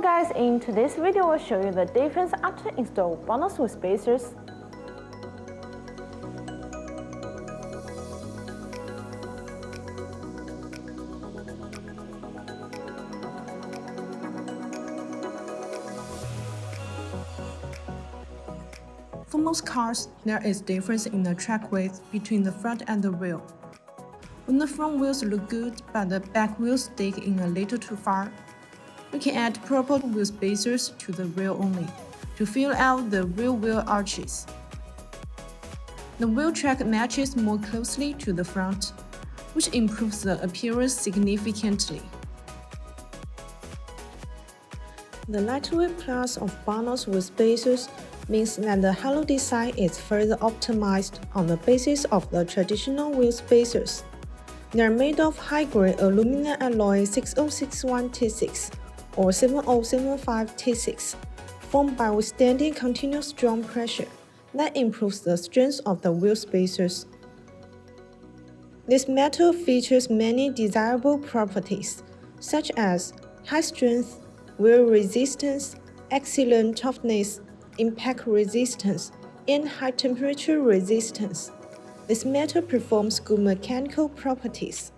Hello guys, in today's video I'll show you the difference after install BONOSS wheel spacers. For most cars, there is difference in the track width between the front and the rear. When the front wheels look good but the back wheels stick in a little too far, we can add proper wheel spacers to the rear only to fill out the rear wheel arches. The wheel track matches more closely to the front, which improves the appearance significantly. The lightweight class of BONOSS wheel spacers means that the hollow design is further optimized on the basis of the traditional wheel spacers. They are made of high-grade aluminum alloy 6061T6 or 7075T6, formed by withstanding continuous strong pressure that improves the strength of the wheel spacers. This metal features many desirable properties, such as high strength, wear resistance, excellent toughness, impact resistance, and high temperature resistance. This metal performs good mechanical properties.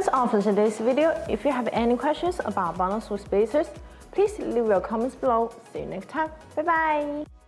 That's all for today's video. If you have any questions about BONOSS wheel spacers, please leave your comments below. See you next time. Bye bye!